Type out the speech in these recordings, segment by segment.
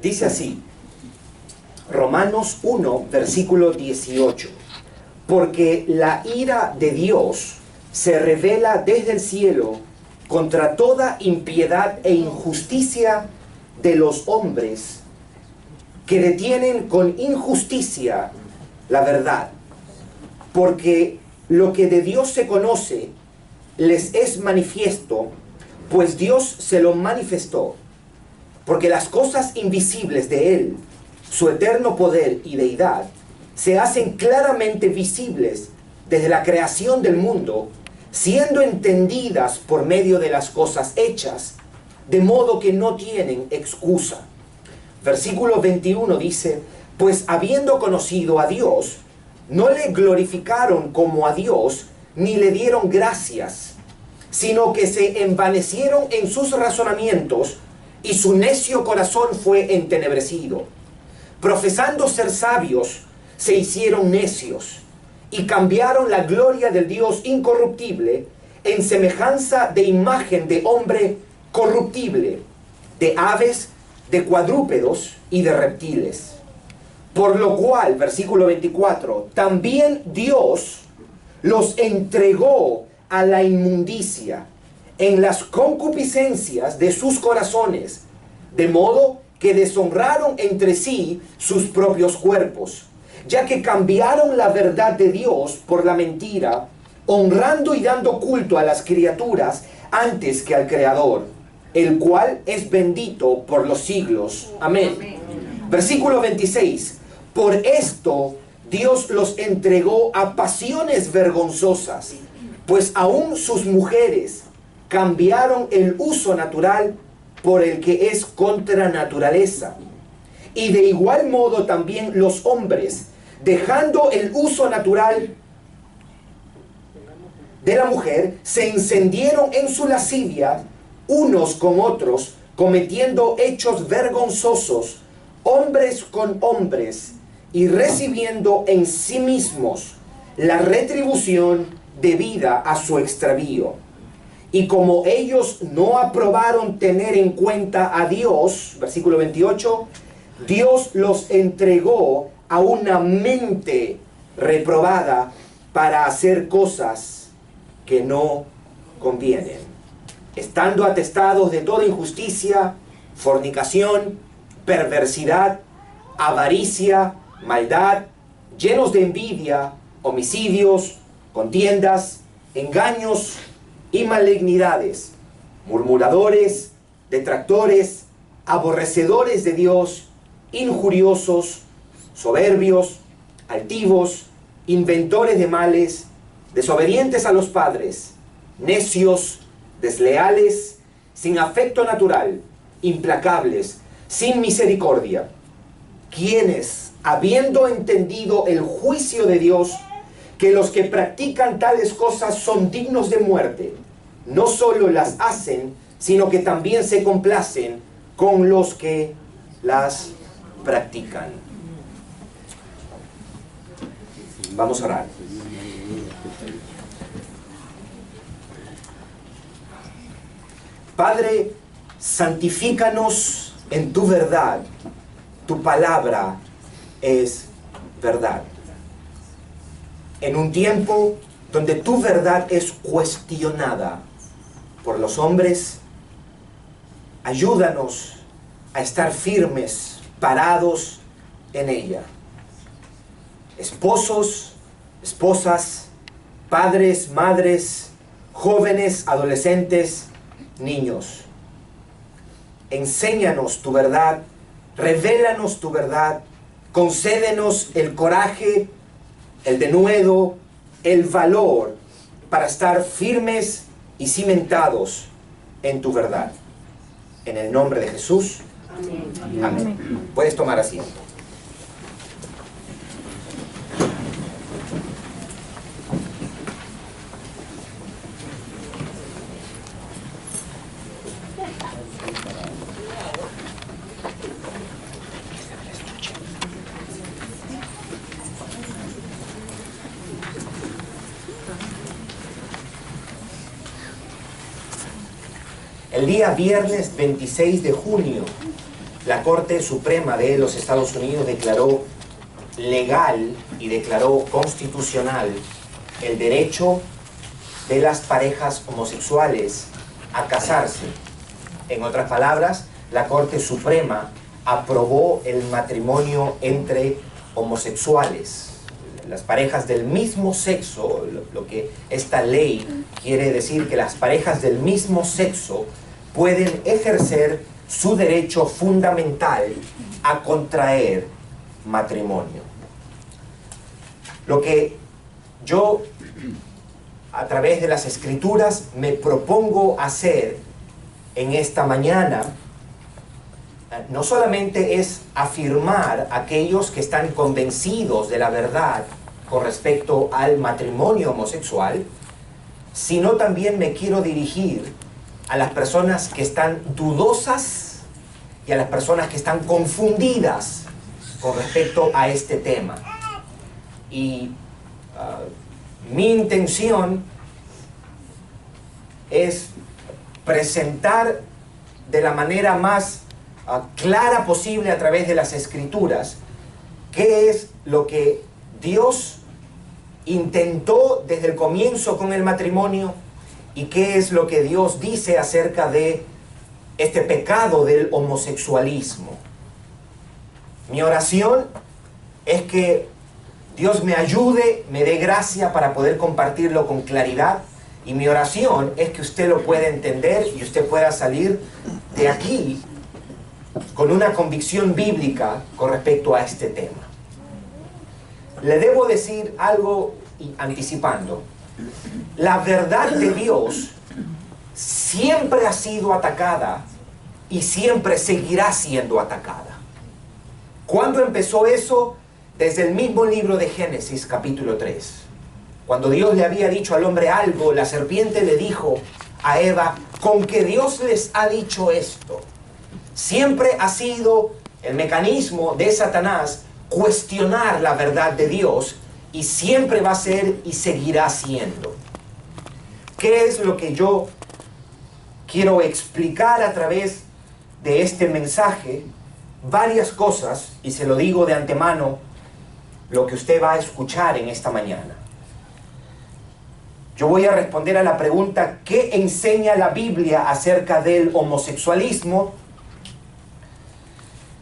Dice así, Romanos 1, versículo 18. Porque la ira de Dios se revela desde el cielo contra toda impiedad e injusticia de los hombres que detienen con injusticia la verdad. Porque lo que de Dios se conoce les es manifiesto, pues Dios se lo manifestó. Porque las cosas invisibles de Él, su eterno poder y deidad, se hacen claramente visibles desde la creación del mundo, siendo entendidas por medio de las cosas hechas, de modo que no tienen excusa. Versículo 21 dice, pues habiendo conocido a Dios, no le glorificaron como a Dios, ni le dieron gracias, sino que se envanecieron en sus razonamientos, y su necio corazón fue entenebrecido. Profesando ser sabios, se hicieron necios, y cambiaron la gloria del Dios incorruptible en semejanza de imagen de hombre corruptible, de aves, de cuadrúpedos y de reptiles. Por lo cual, versículo 24, también Dios los entregó a la inmundicia en las concupiscencias de sus corazones, de modo que deshonraron entre sí sus propios cuerpos, ya que cambiaron la verdad de Dios por la mentira, honrando y dando culto a las criaturas antes que al Creador, el cual es bendito por los siglos. Amén. Amén. Versículo 26. Por esto Dios los entregó a pasiones vergonzosas, pues aún sus mujeres cambiaron el uso natural por el que es contra naturaleza. Y de igual modo también los hombres, dejando el uso natural de la mujer, se encendieron en su lascivia unos con otros, cometiendo hechos vergonzosos, hombres con hombres, y recibiendo en sí mismos la retribución debida a su extravío. Y como ellos no aprobaron tener en cuenta a Dios, versículo 28, Dios los entregó a una mente reprobada para hacer cosas que no convienen, estando atestados de toda injusticia, fornicación, perversidad, avaricia, maldad, llenos de envidia, homicidios, contiendas, engaños y malignidades, murmuradores, detractores, aborrecedores de Dios, injuriosos, soberbios, altivos, inventores de males, desobedientes a los padres, necios, desleales, sin afecto natural, implacables, sin misericordia, quienes, habiendo entendido el juicio de Dios, que los que practican tales cosas son dignos de muerte, no solo las hacen, sino que también se complacen con los que las practican. Vamos a orar. Padre, santifícanos en tu verdad. Tu palabra es verdad. En un tiempo donde tu verdad es cuestionada por los hombres, ayúdanos a estar firmes, parados en ella. Esposos, esposas, padres, madres, jóvenes, adolescentes, niños. Enséñanos tu verdad, revélanos tu verdad, concédenos el coraje, el denuedo, el valor para estar firmes y cimentados en tu verdad. En el nombre de Jesús. Amén. Amén. Puedes tomar asiento. El día viernes 26 de junio la Corte Suprema de los Estados Unidos declaró legal y declaró constitucional el derecho de las parejas homosexuales a casarse. En otras palabras, la Corte Suprema aprobó el matrimonio entre homosexuales, las parejas del mismo sexo. Lo que esta ley quiere decir, que las parejas del mismo sexo pueden ejercer su derecho fundamental a contraer matrimonio. Lo que yo, a través de las Escrituras, me propongo hacer en esta mañana, no solamente es afirmar a aquellos que están convencidos de la verdad con respecto al matrimonio homosexual, sino también me quiero dirigir a las personas que están dudosas y a las personas que están confundidas con respecto a este tema. Y mi intención es presentar de la manera más clara posible a través de las Escrituras qué es lo que Dios intentó desde el comienzo con el matrimonio y qué es lo que Dios dice acerca de este pecado del homosexualismo. Mi oración es que Dios me ayude, me dé gracia para poder compartirlo con claridad, y mi oración es que usted lo pueda entender y usted pueda salir de aquí con una convicción bíblica con respecto a este tema. Le debo decir algo anticipando. La verdad de Dios siempre ha sido atacada y siempre seguirá siendo atacada. ¿Cuándo empezó eso? Desde el mismo libro de Génesis, capítulo 3. Cuando Dios le había dicho al hombre algo, la serpiente le dijo a Eva, con que Dios les ha dicho esto. Siempre ha sido el mecanismo de Satanás cuestionar la verdad de Dios, y siempre va a ser y seguirá siendo. ¿Qué es lo que yo quiero explicar a través de este mensaje? Varias cosas, y se lo digo de antemano, lo que usted va a escuchar en esta mañana. Yo voy a responder a la pregunta, ¿qué enseña la Biblia acerca del homosexualismo?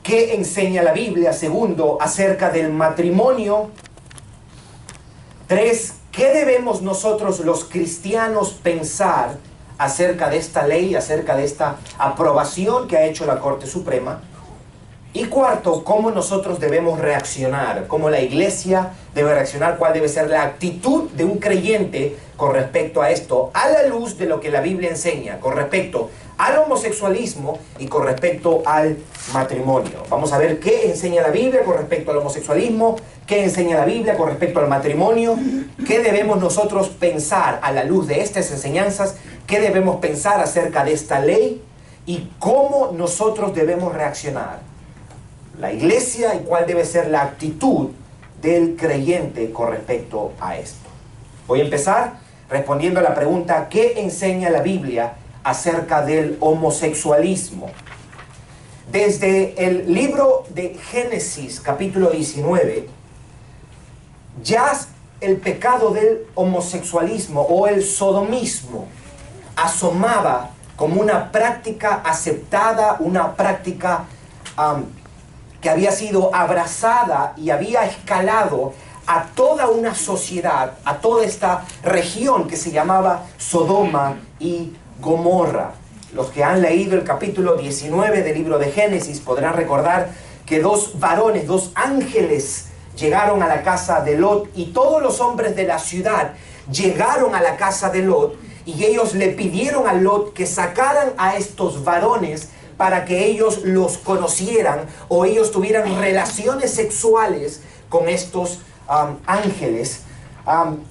¿Qué enseña la Biblia, segundo, acerca del matrimonio? 3, ¿qué debemos nosotros los cristianos pensar acerca de esta ley, acerca de esta aprobación que ha hecho la Corte Suprema? Y 4, ¿cómo nosotros debemos reaccionar? ¿Cómo la iglesia debe reaccionar? ¿Cuál debe ser la actitud de un creyente con respecto a esto, a la luz de lo que la Biblia enseña con respecto al homosexualismo y con respecto al matrimonio? Vamos a ver qué enseña la Biblia con respecto al homosexualismo, qué enseña la Biblia con respecto al matrimonio, qué debemos nosotros pensar a la luz de estas enseñanzas, qué debemos pensar acerca de esta ley y cómo nosotros debemos reaccionar, la iglesia, y cuál debe ser la actitud del creyente con respecto a esto. Voy a empezar respondiendo a la pregunta, ¿qué enseña la Biblia acerca del homosexualismo? Desde el libro de Génesis, capítulo 19, ya el pecado del homosexualismo o el sodomismo asomaba como una práctica aceptada, una práctica que había sido abrazada y había escalado a toda una sociedad, a toda esta región que se llamaba Sodoma y Gomorra. Los que han leído el capítulo 19 del libro de Génesis podrán recordar que 2 varones, 2 ángeles llegaron a la casa de Lot, y todos los hombres de la ciudad llegaron a la casa de Lot, y ellos le pidieron a Lot que sacaran a estos varones para que ellos los conocieran o ellos tuvieran relaciones sexuales con estos ángeles.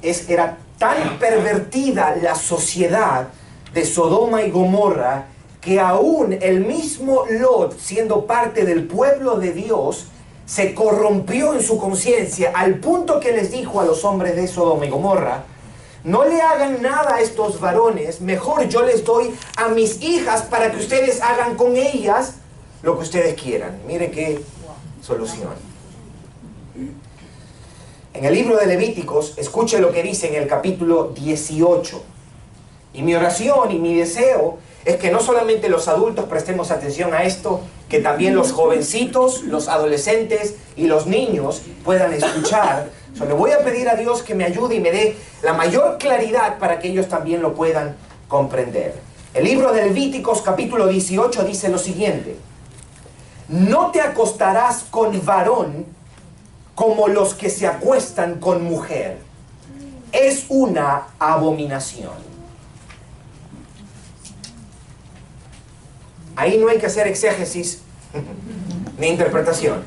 Era tan pervertida la sociedad de Sodoma y Gomorra que aún el mismo Lot, siendo parte del pueblo de Dios, se corrompió en su conciencia al punto que les dijo a los hombres de Sodoma y Gomorra, no le hagan nada a estos varones, mejor yo les doy a mis hijas para que ustedes hagan con ellas lo que ustedes quieran. Mire qué solución. En el libro de Levíticos, escuche lo que dice en el capítulo 18. Y mi oración y mi deseo es que no solamente los adultos prestemos atención a esto, que también los jovencitos, los adolescentes y los niños puedan escuchar. Le voy a pedir a Dios que me ayude y me dé la mayor claridad para que ellos también lo puedan comprender. El libro de Levíticos capítulo 18 dice lo siguiente: no te acostarás con varón como los que se acuestan con mujer. Es una abominación. Ahí no hay que hacer exégesis ni interpretación.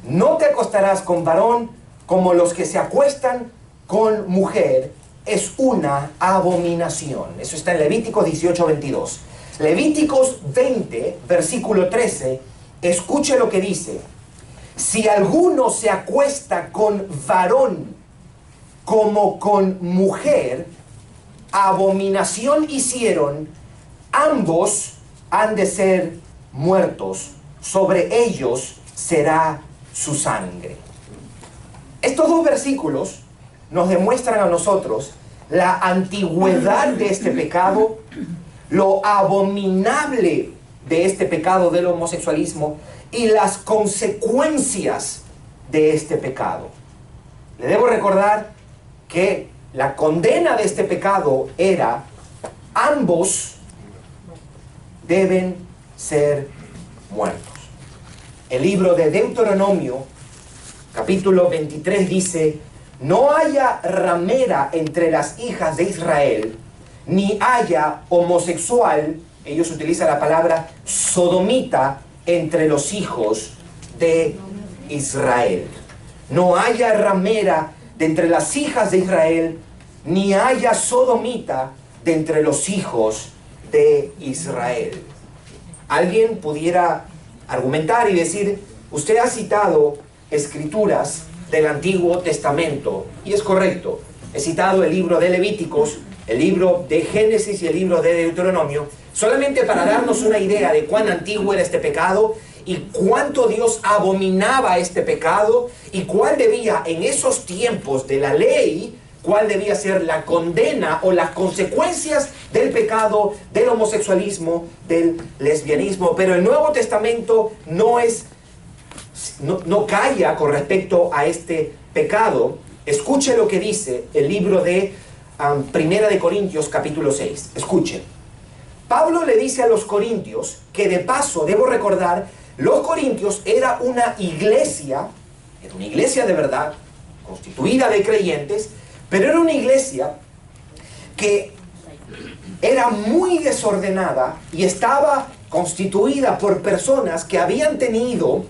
No te acostarás con varón como los que se acuestan con mujer. Es una abominación. Eso está en Levíticos 18:22. Levíticos 20, versículo 13. Escuche lo que dice: si alguno se acuesta con varón como con mujer, abominación hicieron, ambos han de ser muertos, sobre ellos será su sangre. Estos dos versículos nos demuestran a nosotros la antigüedad de este pecado, lo abominable de este pecado del homosexualismo y las consecuencias de este pecado. Le debo recordar que la condena de este pecado era: ambos deben ser muertos. El libro de Deuteronomio, capítulo 23, dice: no haya ramera entre las hijas de Israel, ni haya homosexual, ellos utilizan la palabra sodomita, entre los hijos de Israel. No haya ramera de entre las hijas de Israel, ni haya sodomita de entre los hijos de Israel. Alguien pudiera argumentar y decir: usted ha citado escrituras del Antiguo Testamento, y es correcto. He citado el libro de Levíticos, el libro de Génesis y el libro de Deuteronomio, solamente para darnos una idea de cuán antiguo era este pecado y cuánto Dios abominaba este pecado y cuál debía, en esos tiempos de la ley, cuál debía ser la condena o las consecuencias del pecado, del homosexualismo, del lesbianismo. Pero el Nuevo Testamento no calla con respecto a este pecado. Escuche lo que dice el libro de Primera de Corintios capítulo 6. Escuche. Pablo le dice a los corintios, que de paso debo recordar, los corintios era una iglesia de verdad, constituida de creyentes, pero era una iglesia que era muy desordenada y estaba constituida por personas que habían tenido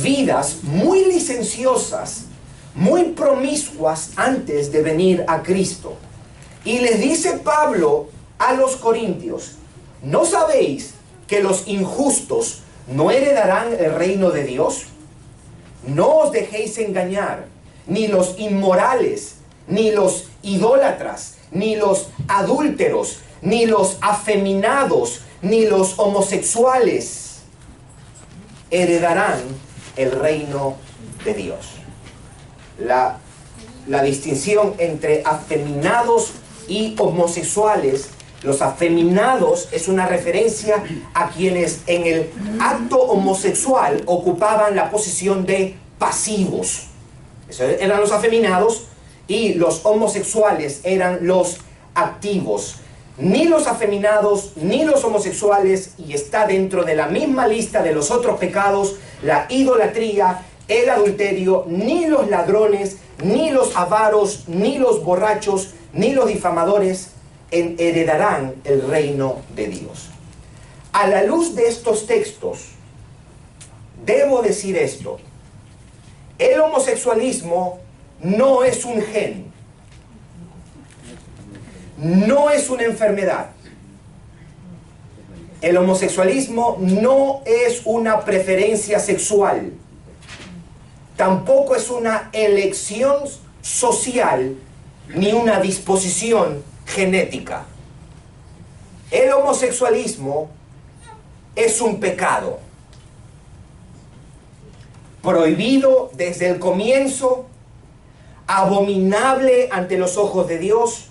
vidas muy licenciosas, muy promiscuas antes de venir a Cristo. Y les dice Pablo a los corintios: ¿no sabéis que los injustos no heredarán el reino de Dios? No os dejéis engañar, ni los inmorales, ni los idólatras, ni los adúlteros, ni los afeminados, ni los homosexuales heredarán el reino de Dios. La distinción entre afeminados y homosexuales: los afeminados es una referencia a quienes en el acto homosexual ocupaban la posición de pasivos. Esos eran los afeminados, y los homosexuales eran los activos. Ni los afeminados ni los homosexuales, y está dentro de la misma lista de los otros pecados, la idolatría, el adulterio, ni los ladrones, ni los avaros, ni los borrachos, ni los difamadores heredarán el reino de Dios. A la luz de estos textos, debo decir esto: el homosexualismo no es un gen, no es una enfermedad. El homosexualismo no es una preferencia sexual, tampoco es una elección social ni una disposición genética. El homosexualismo es un pecado. prohibido desde el comienzo, abominable ante los ojos de Dios,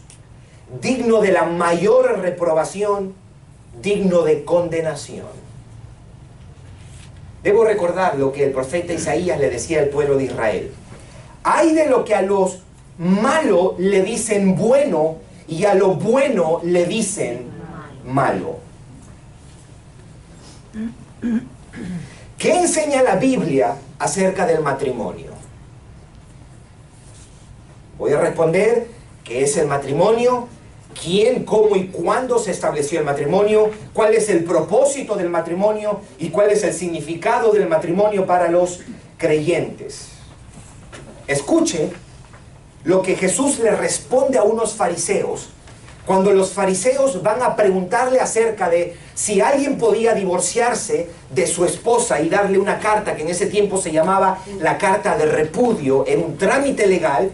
digno de la mayor reprobación, digno de condenación. Debo recordar lo que el profeta Isaías le decía al pueblo de Israel. Hay de lo que a los malos le dicen bueno y a lo bueno le dicen malo. ¿Qué enseña la Biblia acerca del matrimonio? Voy a responder qué es el matrimonio, quién, cómo y cuándo se estableció el matrimonio, cuál es el propósito del matrimonio y cuál es el significado del matrimonio para los creyentes. Escuche lo que Jesús le responde a unos fariseos cuando los fariseos van a preguntarle acerca de si alguien podía divorciarse de su esposa y darle una carta que en ese tiempo se llamaba la carta de repudio, en un trámite legal,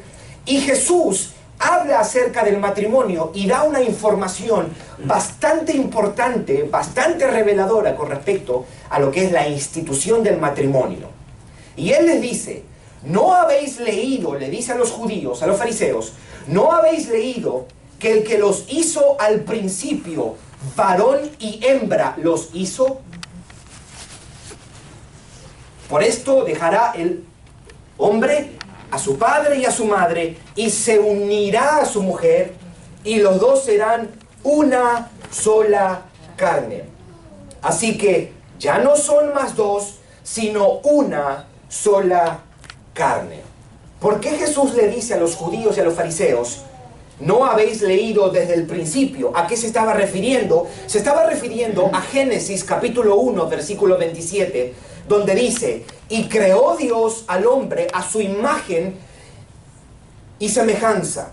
y Jesús habla acerca del matrimonio y da una información bastante importante, bastante reveladora con respecto a lo que es la institución del matrimonio. Y Él les dice, ¿no habéis leído, le dice a los judíos, a los fariseos, no habéis leído que el que los hizo al principio, varón y hembra los hizo? Por esto dejará el hombre a su padre y a su madre, y se unirá a su mujer, y los dos serán una sola carne. Así que ya no son más dos, sino una sola carne. ¿Por qué Jesús le dice a los judíos y a los fariseos, no habéis leído desde el principio? ¿A qué se estaba refiriendo? Se estaba refiriendo a Génesis capítulo 1, versículo 27, donde dice, y creó Dios al hombre a su imagen y semejanza,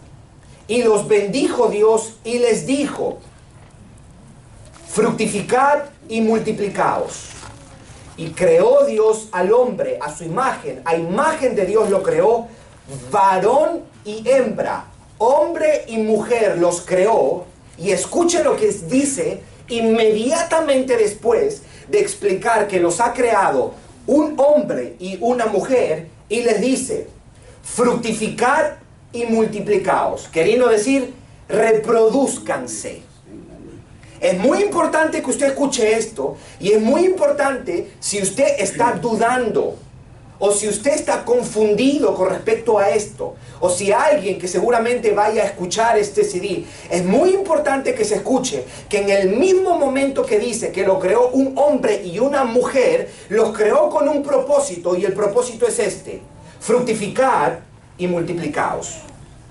y los bendijo Dios y les dijo, fructificad y multiplicaos. Y creó Dios al hombre a su imagen, a imagen de Dios lo creó, varón y hembra, hombre y mujer los creó. Y escuchen lo que dice inmediatamente después de explicar que los ha creado un hombre y una mujer, y les dice, fructificad y multiplicaos, queriendo decir, reproduzcanse. Es muy importante que usted escuche esto, y es muy importante si usted está dudando, o si usted está confundido con respecto a esto, o si alguien que seguramente vaya a escuchar este CD, es muy importante que se escuche que en el mismo momento que dice que lo creó un hombre y una mujer, los creó con un propósito, y el propósito es este: fructificar y multiplicaos.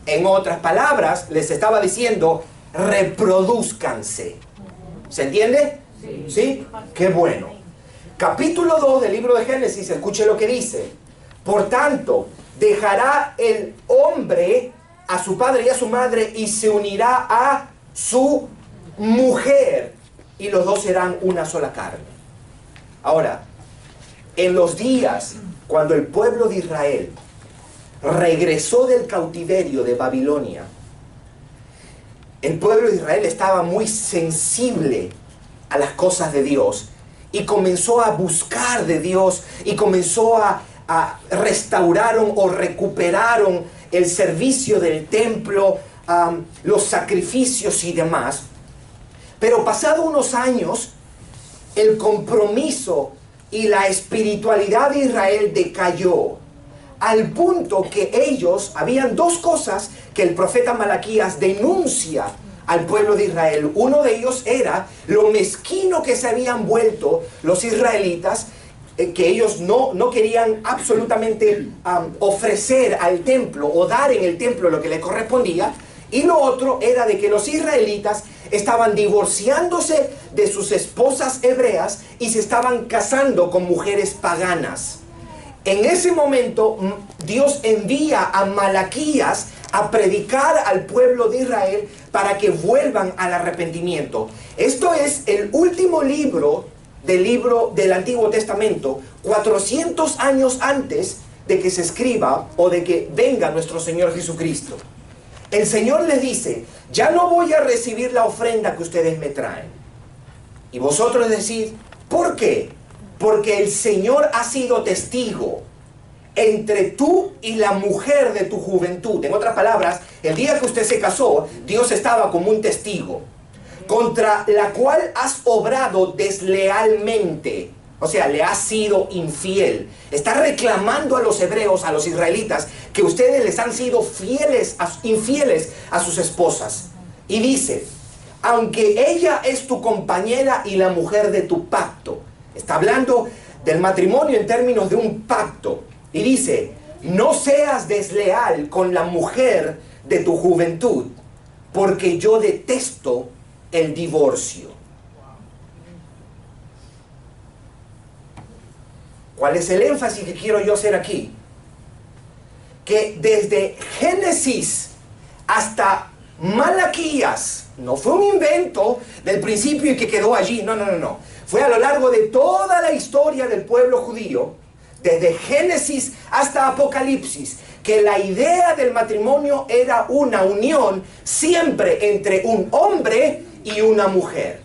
En otras palabras, les estaba diciendo, reproduzcanse. ¿Se entiende? Sí. ¿Sí? Qué bueno. Capítulo 2 del libro de Génesis, escuche lo que dice. Por tanto, dejará el hombre a su padre y a su madre y se unirá a su mujer, y los dos serán una sola carne. Ahora, en los días cuando el pueblo de Israel regresó del cautiverio de Babilonia, el pueblo de Israel estaba muy sensible a las cosas de Dios y comenzó a buscar de Dios y comenzó a restauraron o recuperaron el servicio del templo, los sacrificios y demás. Pero pasado unos años, el compromiso y la espiritualidad de Israel decayó, al punto que ellos, habían dos cosas que el profeta Malaquías denuncia al pueblo de Israel. Uno de ellos era lo mezquino que se habían vuelto los israelitas, que ellos no querían absolutamente ofrecer al templo o dar en el templo lo que le correspondía. Y lo otro era de que los israelitas estaban divorciándose de sus esposas hebreas y se estaban casando con mujeres paganas. En ese momento, Dios envía a Malaquías a predicar al pueblo de Israel para que vuelvan al arrepentimiento. Esto es el último libro del Antiguo Testamento, 400 años antes de que se escriba o de que venga nuestro Señor Jesucristo. El Señor les dice, ya no voy a recibir la ofrenda que ustedes me traen. Y vosotros decís, ¿por qué? Porque el Señor ha sido testigo entre tú y la mujer de tu juventud. En otras palabras, el día que usted se casó, Dios estaba como un testigo, contra la cual has obrado deslealmente. O sea, le has sido infiel. Está reclamando a los hebreos, a los israelitas, que ustedes les han sido infieles a sus esposas. Y dice, aunque ella es tu compañera y la mujer de tu pacto. Está hablando del matrimonio en términos de un pacto. Y dice, no seas desleal con la mujer de tu juventud, porque yo detesto el divorcio. ¿Cuál es el énfasis que quiero yo hacer aquí? Que desde Génesis hasta Malaquías, no fue un invento del principio y que quedó allí, no. Fue a lo largo de toda la historia del pueblo judío, desde Génesis hasta Apocalipsis, que la idea del matrimonio era una unión siempre entre un hombre y una mujer.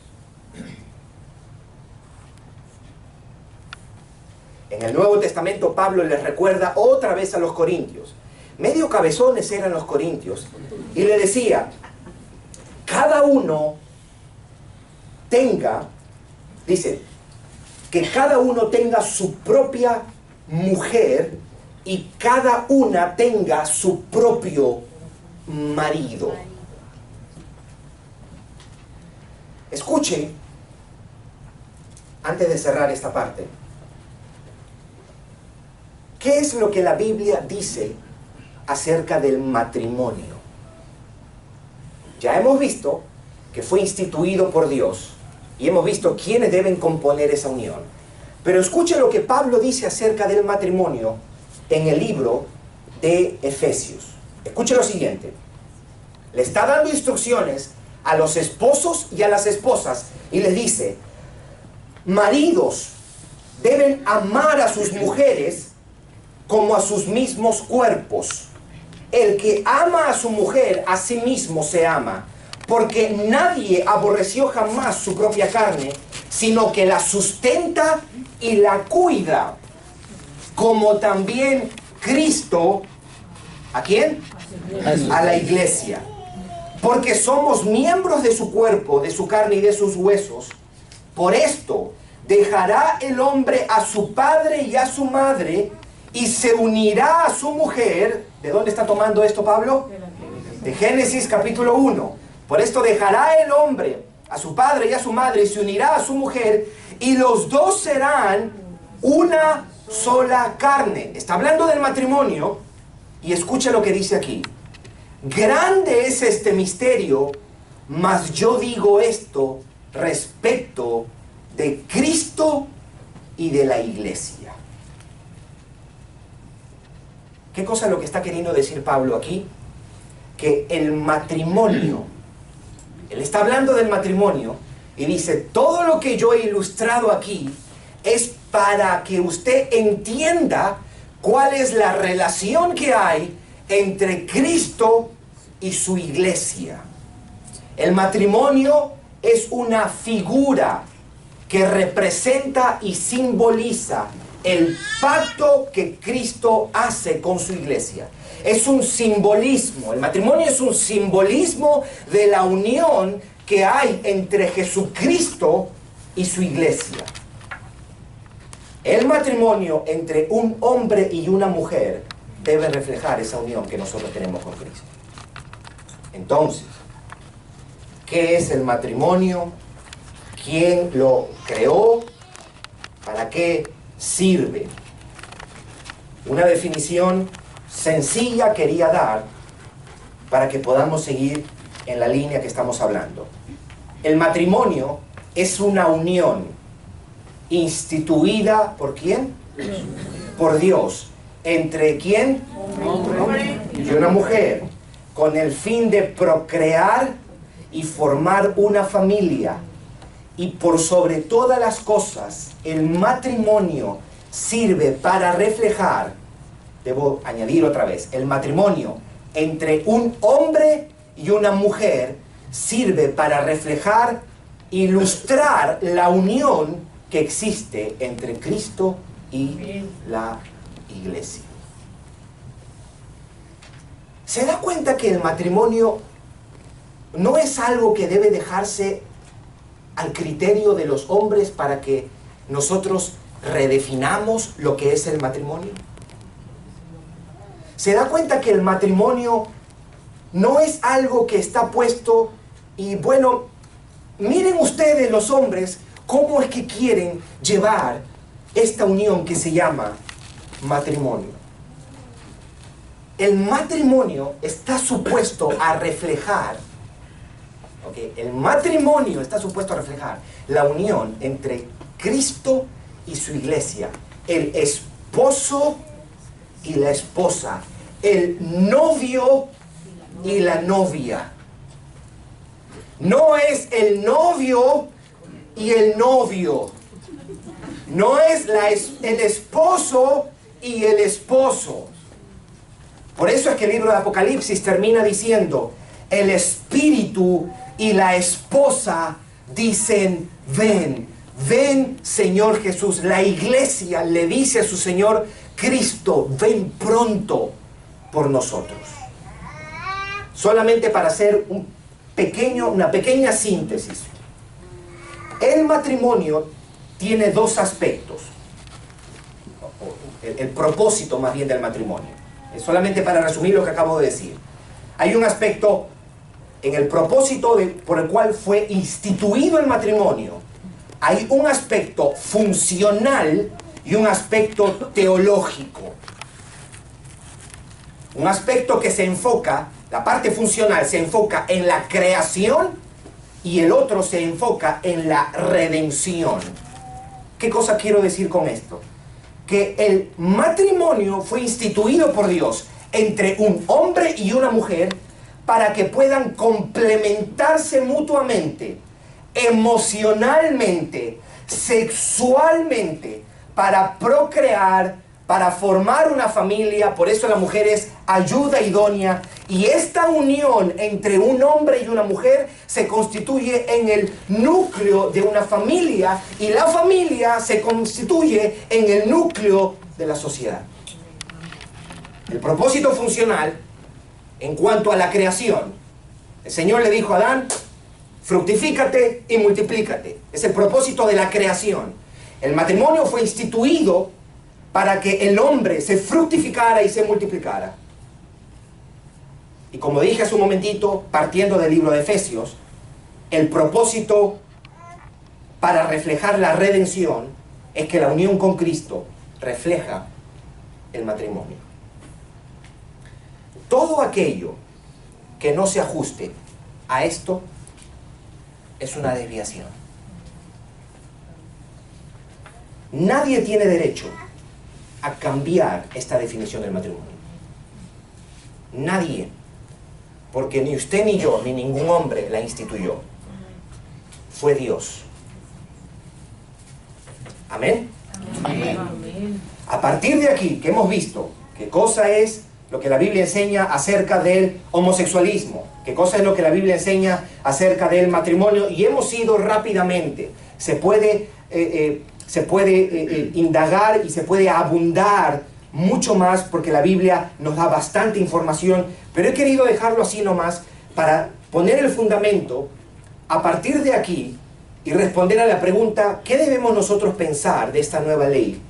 En el Nuevo Testamento Pablo les recuerda otra vez a los corintios. Medio cabezones eran los corintios. Y le decía, cada uno tenga, dice, que cada uno tenga su propia mujer y cada una tenga su propio marido. Escuche, antes de cerrar esta parte, ¿qué es lo que la Biblia dice acerca del matrimonio? Ya hemos visto que fue instituido por Dios y hemos visto quiénes deben componer esa unión. Pero escuche lo que Pablo dice acerca del matrimonio en el libro de Efesios. Escuche lo siguiente. Le está dando instrucciones a los esposos y a las esposas y les dice, maridos deben amar a sus mujeres como a sus mismos cuerpos. El que ama a su mujer, a sí mismo se ama, porque nadie aborreció jamás su propia carne, sino que la sustenta y la cuida, como también Cristo, ¿a quién? A la iglesia. Porque somos miembros de su cuerpo, de su carne y de sus huesos. Por esto, dejará el hombre a su padre y a su madre, y se unirá a su mujer. ¿De dónde está tomando esto Pablo? De Génesis capítulo 1. Por esto dejará el hombre a su padre y a su madre y se unirá a su mujer y los dos serán una sola carne. Está hablando del matrimonio y escucha lo que dice aquí. Grande es este misterio, mas yo digo esto respecto de Cristo y de la iglesia. ¿Qué cosa es lo que está queriendo decir Pablo aquí? Que el matrimonio, él está hablando del matrimonio y dice, todo lo que yo he ilustrado aquí es para que usted entienda cuál es la relación que hay entre Cristo y su iglesia. El matrimonio es una figura que representa y simboliza el pacto que Cristo hace con su iglesia. Es un simbolismo, el matrimonio es un simbolismo de la unión que hay entre Jesucristo y su iglesia. El matrimonio entre un hombre y una mujer debe reflejar esa unión que nosotros tenemos con Cristo. Entonces, ¿qué es el matrimonio? ¿Quién lo creó? ¿Para qué sirve? Una definición sencilla quería dar para que podamos seguir en la línea que estamos hablando. El matrimonio es una unión instituida ¿por quién? Por Dios. ¿Entre quién? Un hombre y una mujer, con el fin de procrear y formar una familia. Y por sobre todas las cosas, el matrimonio sirve para reflejar, debo añadir otra vez, el matrimonio entre un hombre y una mujer sirve para reflejar, ilustrar la unión que existe entre Cristo y la iglesia. ¿Se da cuenta que el matrimonio no es algo que debe dejarse al criterio de los hombres para que nosotros redefinamos lo que es el matrimonio? ¿Se da cuenta que el matrimonio no es algo que está puesto y bueno, miren ustedes los hombres cómo es que quieren llevar esta unión que se llama matrimonio? El matrimonio está supuesto a reflejar, el matrimonio está supuesto a reflejar la unión entre Cristo y su iglesia, el esposo y la esposa, el novio y la novia. No es el novio y el novio. No es el esposo y el esposo. Por eso es que el libro de Apocalipsis termina diciendo, el espíritu y la esposa dicen, ven, ven Señor Jesús. La iglesia le dice a su Señor Cristo, ven pronto por nosotros. Solamente para hacer una pequeña síntesis. El matrimonio tiene dos aspectos. El propósito más bien del matrimonio. Solamente para resumir lo que acabo de decir. Hay un aspecto en el propósito por el cual fue instituido el matrimonio. Hay un aspecto funcional y un aspecto teológico. Un aspecto que se enfoca, la parte funcional se enfoca en la creación y el otro se enfoca en la redención. ¿Qué cosa quiero decir con esto? Que el matrimonio fue instituido por Dios entre un hombre y una mujer para que puedan complementarse mutuamente, emocionalmente, sexualmente, para procrear, para formar una familia. Por eso la mujer es ayuda idónea. Y esta unión entre un hombre y una mujer se constituye en el núcleo de una familia, y la familia se constituye en el núcleo de la sociedad. El propósito funcional en cuanto a la creación. El Señor le dijo a Adán, fructifícate y multiplícate. Es el propósito de la creación. El matrimonio fue instituido para que el hombre se fructificara y se multiplicara. Y como dije hace un momentito, partiendo del libro de Efesios, el propósito para reflejar la redención es que la unión con Cristo refleja el matrimonio. Todo aquello que no se ajuste a esto es una desviación. Nadie tiene derecho a cambiar esta definición del matrimonio. Nadie. Porque ni usted ni yo, ni ningún hombre la instituyó. Fue Dios. ¿Amén? Amén. A partir de aquí, que hemos visto qué cosa es lo que la Biblia enseña acerca del homosexualismo, qué cosa es lo que la Biblia enseña acerca del matrimonio, y hemos ido rápidamente. Se puede indagar y se puede abundar mucho más porque la Biblia nos da bastante información, pero he querido dejarlo así nomás para poner el fundamento a partir de aquí y responder a la pregunta: ¿qué debemos nosotros pensar de esta nueva ley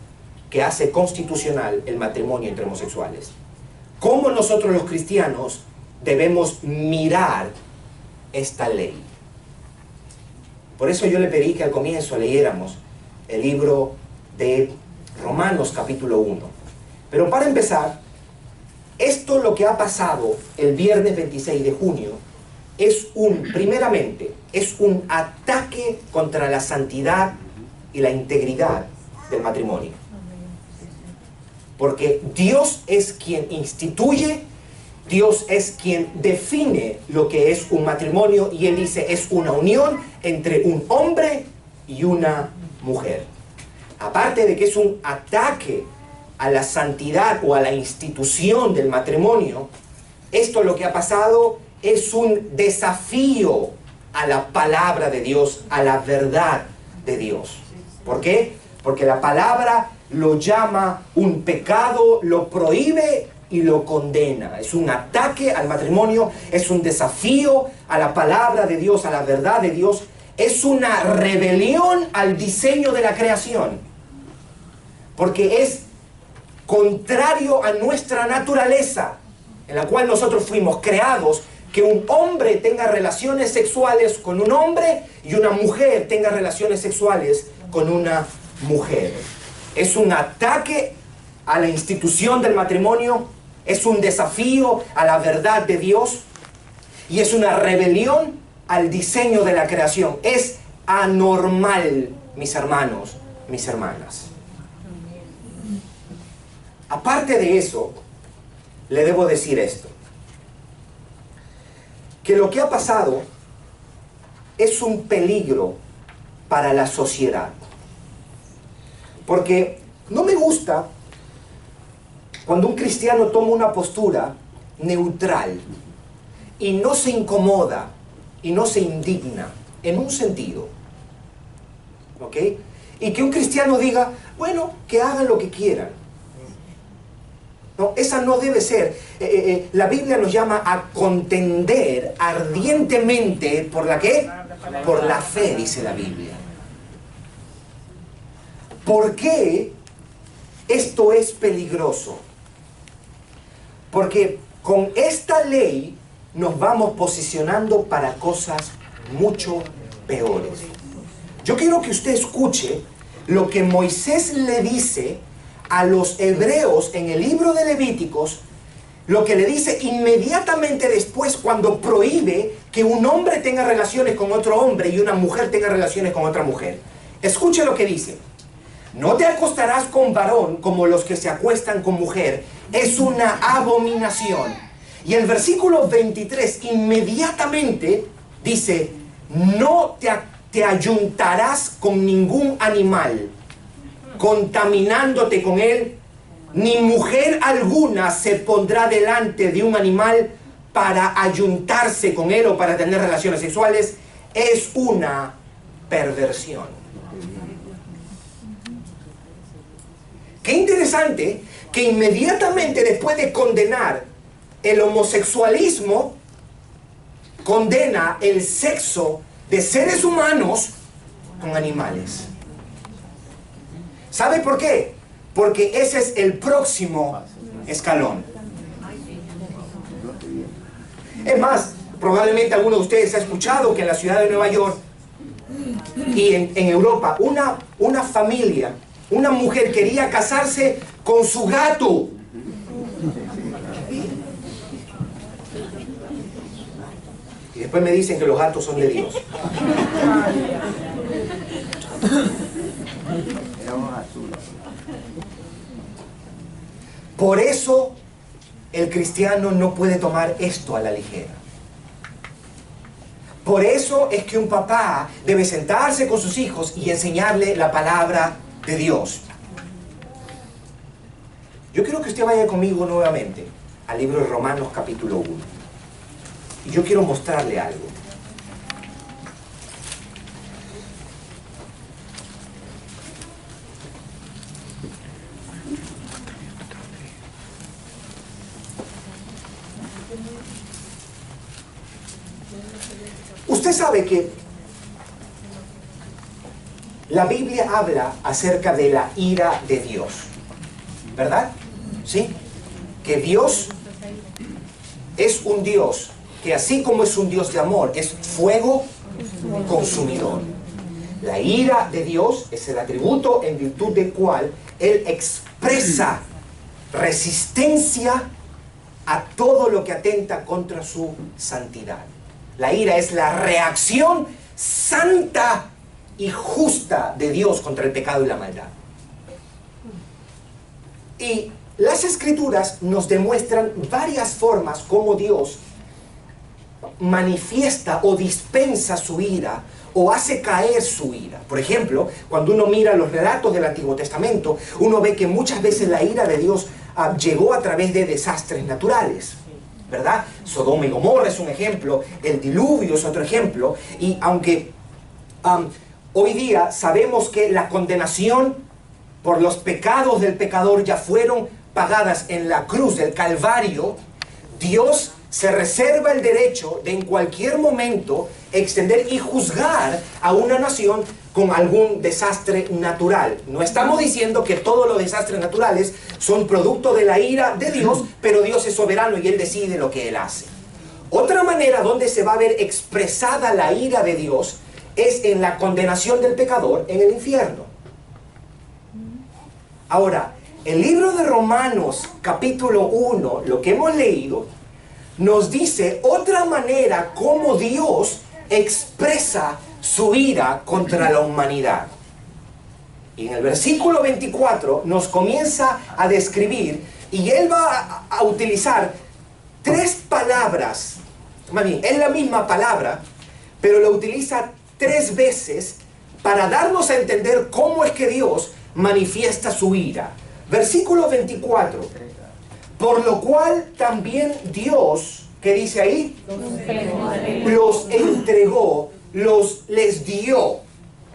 que hace constitucional el matrimonio entre homosexuales? ¿Cómo nosotros los cristianos debemos mirar esta ley? Por eso yo le pedí que al comienzo leyéramos el libro de Romanos capítulo 1. Pero para empezar, esto lo que ha pasado el viernes 26 de junio primeramente, es un ataque contra la santidad y la integridad del matrimonio. Porque Dios es quien instituye, Dios es quien define lo que es un matrimonio, y Él dice es una unión entre un hombre y una mujer. Aparte de que es un ataque a la santidad o a la institución del matrimonio, esto lo que ha pasado es un desafío a la palabra de Dios, a la verdad de Dios. ¿Por qué? Porque la palabra lo llama un pecado, lo prohíbe y lo condena. Es un ataque al matrimonio, es un desafío a la palabra de Dios, a la verdad de Dios. Es una rebelión al diseño de la creación, porque es contrario a nuestra naturaleza, en la cual nosotros fuimos creados, que un hombre tenga relaciones sexuales con un hombre y una mujer tenga relaciones sexuales con una mujer. Es un ataque a la institución del matrimonio, es un desafío a la verdad de Dios y es una rebelión al diseño de la creación. Es anormal, mis hermanos, mis hermanas. Aparte de eso, le debo decir esto, que lo que ha pasado es un peligro para la sociedad. Porque no me gusta cuando un cristiano toma una postura neutral y no se incomoda y no se indigna en un sentido. ¿Ok? Y que un cristiano diga, bueno, que hagan lo que quieran. No, esa no debe ser. La Biblia nos llama a contender ardientemente ¿por la qué? Por la fe, dice la Biblia. ¿Por qué esto es peligroso? Porque con esta ley nos vamos posicionando para cosas mucho peores. Yo quiero que usted escuche lo que Moisés le dice a los hebreos en el libro de Levíticos, lo que le dice inmediatamente después cuando prohíbe que un hombre tenga relaciones con otro hombre y una mujer tenga relaciones con otra mujer. Escuche lo que dice. No te acostarás con varón como los que se acuestan con mujer. Es una abominación. Y el versículo 23 inmediatamente dice, no te ayuntarás con ningún animal, contaminándote con él, ni mujer alguna se pondrá delante de un animal para ayuntarse con él o para tener relaciones sexuales. Es una perversión. Qué interesante que inmediatamente después de condenar el homosexualismo, condena el sexo de seres humanos con animales. ¿Sabe por qué? Porque ese es el próximo escalón. Es más, probablemente alguno de ustedes ha escuchado que en la ciudad de Nueva York y en Europa, una familia, una mujer quería casarse con su gato. Y después me dicen que los gatos son de Dios. Por eso el cristiano no puede tomar esto a la ligera. Por eso es que un papá debe sentarse con sus hijos y enseñarle la palabra de Dios. Yo quiero que usted vaya conmigo nuevamente al libro de Romanos capítulo 1. Y yo quiero mostrarle algo. Usted sabe que la Biblia habla acerca de la ira de Dios, ¿verdad? ¿Sí? Que Dios es un Dios que así como es un Dios de amor, es fuego consumidor. La ira de Dios es el atributo en virtud del cual Él expresa resistencia a todo lo que atenta contra su santidad. La ira es la reacción santa y justa de Dios contra el pecado y la maldad. Y las Escrituras nos demuestran varias formas como Dios manifiesta o dispensa su ira o hace caer su ira. Por ejemplo, cuando uno mira los relatos del Antiguo Testamento, uno ve que muchas veces la ira de Dios llegó a través de desastres naturales, ¿verdad? Sodoma y Gomorra es un ejemplo, el diluvio es otro ejemplo, y aunque hoy día sabemos que la condenación por los pecados del pecador ya fueron pagadas en la cruz del Calvario, Dios se reserva el derecho de en cualquier momento extender y juzgar a una nación con algún desastre natural. No estamos diciendo que todos los desastres naturales son producto de la ira de Dios, pero Dios es soberano y Él decide lo que Él hace. Otra manera donde se va a ver expresada la ira de Dios es en la condenación del pecador en el infierno. Ahora, el libro de Romanos, capítulo 1, lo que hemos leído, nos dice otra manera como Dios expresa su ira contra la humanidad. Y en el versículo 24 nos comienza a describir, y Él va a utilizar tres palabras. Más bien, es la misma palabra, pero lo utiliza tres veces para darnos a entender cómo es que Dios manifiesta su ira. Versículo 24. Por lo cual también Dios, ¿qué dice ahí? Los entregó, les dio,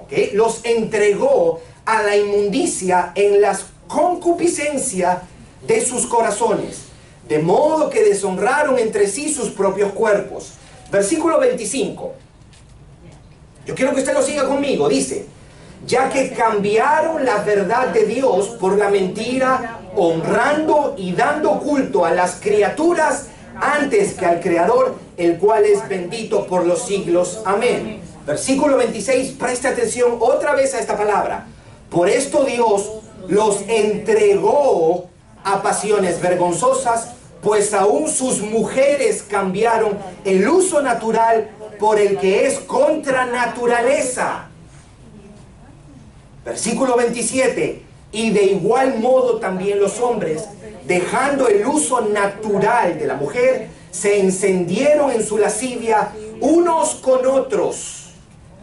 ¿okay? Los entregó a la inmundicia en las concupiscencias de sus corazones, de modo que deshonraron entre sí sus propios cuerpos. Versículo 25. Yo quiero que usted lo siga conmigo. Dice: ya que cambiaron la verdad de Dios por la mentira, honrando y dando culto a las criaturas antes que al Creador, el cual es bendito por los siglos. Amén. Versículo 26, preste atención otra vez a esta palabra. Por esto Dios los entregó a pasiones vergonzosas, pues aún sus mujeres cambiaron el uso natural por el que es contra naturaleza. Versículo 27, y de igual modo también los hombres, dejando el uso natural de la mujer, se encendieron en su lascivia unos con otros,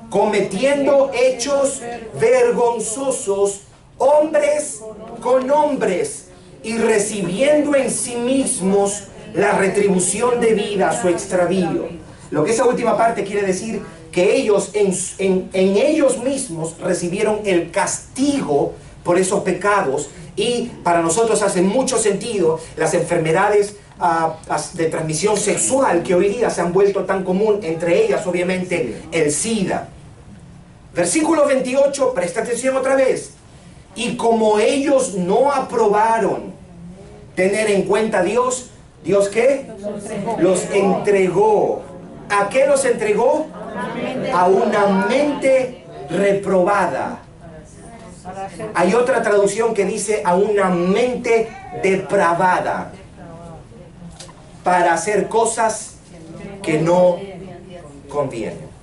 cometiendo hechos vergonzosos, hombres con hombres, y recibiendo en sí mismos la retribución debida a su extravío. Lo que esa última parte quiere decir que ellos en ellos mismos recibieron el castigo por esos pecados. Y para nosotros hace mucho sentido las enfermedades de transmisión sexual que hoy día se han vuelto tan común, entre ellas obviamente el SIDA. Versículo 28, presta atención otra vez. Y como ellos no aprobaron tener en cuenta a Dios, ¿Dios qué? Los entregó. ¿A qué los entregó? A una mente reprobada. Hay otra traducción que dice a una mente depravada, para hacer cosas que no convienen.